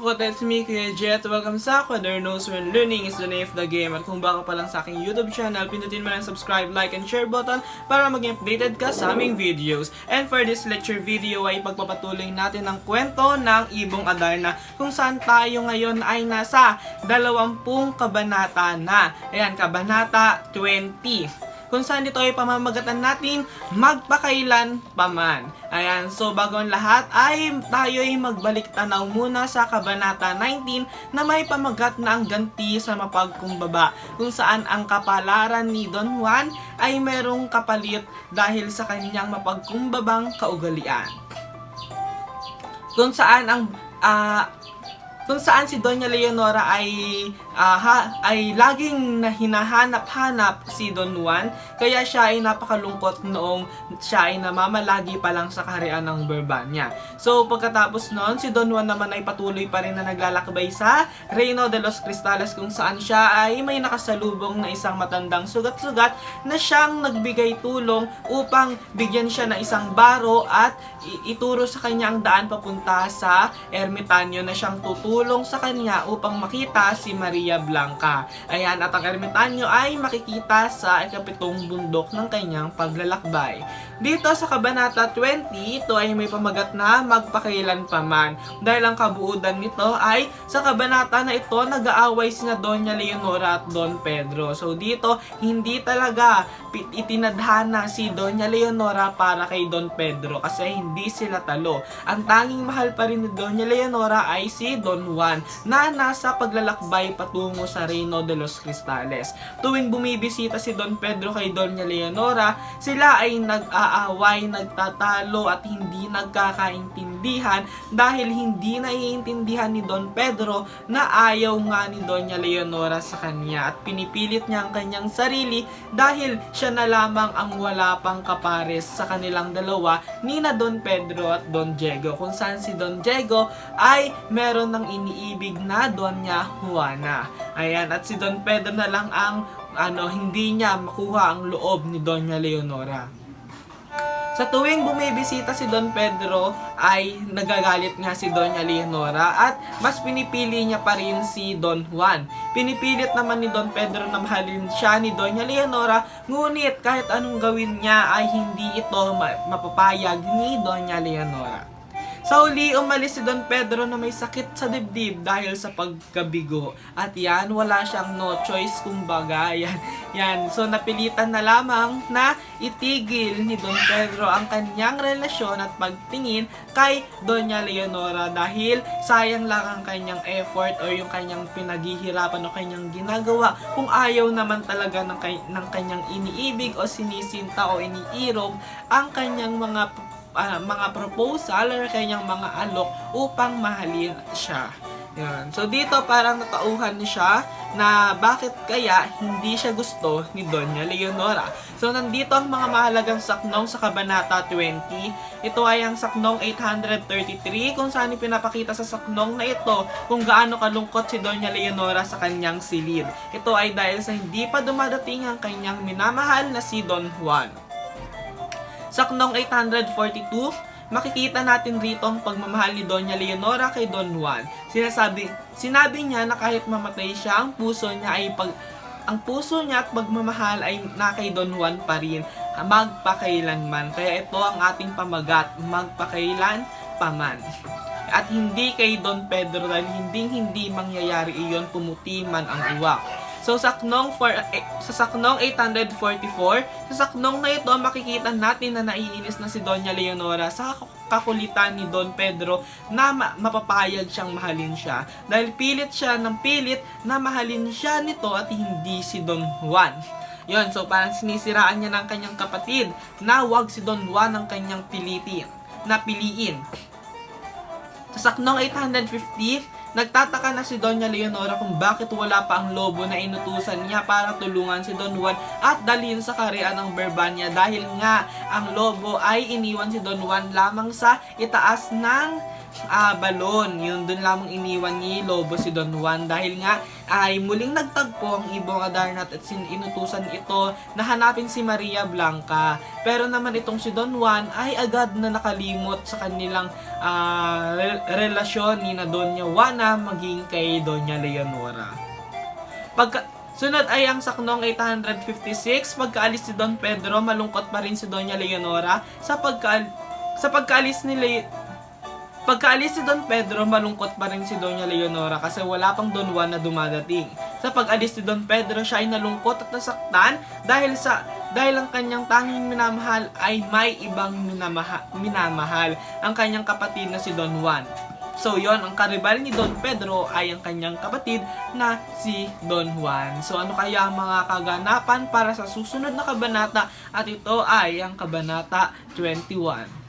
Kokote, it's me, Kuya Jet. Welcome sa Kuwader knows when learning is the name of the game. At kung baka pa lang sa aking YouTube channel, pindutin mo lang subscribe, like, and share button para maging updated ka sa aming videos. And for this lecture video ay pagpapatuloy natin ang kwento ng Ibong Adarna kung saan tayo ngayon ay nasa 20 kabanata na. Ayan, Kabanata 20. Kung saan dito ay pamamagatan natin, magpakailan paman. Ayan, so bago ang lahat ay tayo ay magbalik tanaw muna sa Kabanata 19 na may pamagat na ang ganti sa mapagkumbaba. Kung saan ang kapalaran ni Don Juan ay merong kapalit dahil sa kanyang mapagkumbabang kaugalian. Kung saan si Doña Leonora ay laging hinahanap-hanap si Don Juan, kaya siya ay napakalungkot noong siya ay namamalagi pa lang sa kaharian ng Berbanya. So pagkatapos noon, si Don Juan naman ay patuloy pa rin na naglalakbay sa Reino de los Cristales kung saan siya ay may nakasalubong na isang matandang sugat-sugat na siyang nagbigay tulong upang bigyan siya ng isang baro at ituro sa kanya ang daan papunta sa ermitanyo na siyang tutulong sa kanya upang makita si Maria Blanca. Ayan, at ang ermitanyo ay makikita sa ikapitong bundok ng kanyang paglalakbay. Dito sa Kabanata 20, ito ay may pamagat na magpakailan paman. Dahil ang kabuudan nito ay sa kabanata na ito nag-aaway sina Doña Leonora at Don Pedro. So dito, hindi talaga itinadhana si Doña Leonora para kay Don Pedro kasi hindi sila talo. Ang tanging mahal pa rin ni Doña Leonora ay si Don Juan na nasa paglalakbay patungo sa Reino de los Cristales. Tuwing bumibisita si Don Pedro kay Doña Leonora, sila ay nag-aaway, nagtatalo at hindi nagkakaintindihan dahil hindi naiintindihan ni Don Pedro na ayaw nga ni Doña Leonora sa kanya at pinipilit niya ang kanyang sarili dahil siya na lamang ang wala pang kapares sa kanilang dalawa ni na Don Pedro at Don Diego, kung saan si Don Diego ay meron ng iniibig na Doña Juana. Ayan, at si Don Pedro na lang ang hindi niya makuha ang loob ni Doña Leonora. Sa tuwing bumibisita si Don Pedro ay nagagalit nga si Doña Leonora at mas pinipili niya pa rin si Don Juan. Pinipilit naman ni Don Pedro na mahalin siya ni Doña Leonora, ngunit kahit anong gawin niya ay hindi ito mapapayag ni Doña Leonora. Sa uli, umalis si Don Pedro na may sakit sa dibdib dahil sa pagkabigo. At yan, wala siyang no choice kumbaga. Yan. So napilitan na lamang na itigil ni Don Pedro ang kanyang relasyon at pagtingin kay Doña Leonora dahil sayang lang ang kanyang effort o yung kanyang pinaghihirapan o kanyang ginagawa kung ayaw naman talaga ng kanyang iniibig o sinisinta o iniirog ang kanyang mga proposal or kanyang mga alok upang mahalin siya. Yan. So dito parang natauhan siya na bakit kaya hindi siya gusto ni Doña Leonora. So nandito ang mga mahalagang saknong sa Kabanata 20. Ito ay ang saknong 833 kung saan ipinapakita sa saknong na ito kung gaano kalungkot si Doña Leonora sa kanyang silid. Ito ay dahil sa hindi pa dumadating ang kanyang minamahal na si Don Juan. Saknong 842, makikita natin rito ang pagmamahal ni Doña Leonora kay Don Juan. Sinabi niya na kahit mamatay siya, ang puso niya at pagmamahal ay na kay Don Juan pa rin, magpakailanman. Kaya ito ang ating pamagat, magpakailan paman. At hindi kay Don Pedro dahil hindi mangyayari iyon pumuti man ang uwak. So sa saknong 844, sa saknong na ito makikita natin na naiinis na si Doña Leonora sa kakulitan ni Don Pedro na mapapayag siyang mahalin siya dahil pilit siya ng pilit na mahalin siya nito at hindi si Don Juan. Yon, so parang sinisiraan niya ng kanyang kapatid na wag si Don Juan ang kanyang piliin. Sa saknong 850, nagtataka na si Doña Leonora kung bakit wala pa ang lobo na inutusan niya para tulungan si Don Juan at dalhin sa kaharian ng Berbanya dahil nga ang lobo ay iniwan si Don Juan lamang sa itaas ng balon. Yun, dun lamang iniwan ni Lobo si Don Juan dahil nga ay muling nagtagpo ang Ibong Adarna at inutusan ito na hanapin si Maria Blanca. Pero naman itong si Don Juan ay agad na nakalimot sa kanilang relasyon ni na Doña Juana maging kay Doña Leonora. Sunod ay ang saknong 856, pagkaalis ni Don Pedro, malungkot pa rin si Doña Leonora sa pagkaalis ni Don Pedro, malungkot pa rin si Doña Leonora kasi wala pang Don Juan na dumadating. Sa pag-alis ni Don Pedro, siya ay nalungkot at nasaktan dahil ang kanyang tanging minamahal ay may ibang minamahal, ang kanyang kapatid na si Don Juan. So yon, ang karibal ni Don Pedro ay ang kanyang kapatid na si Don Juan. So ano kaya ang mga kaganapan para sa susunod na kabanata? At ito ay ang Kabanata 21.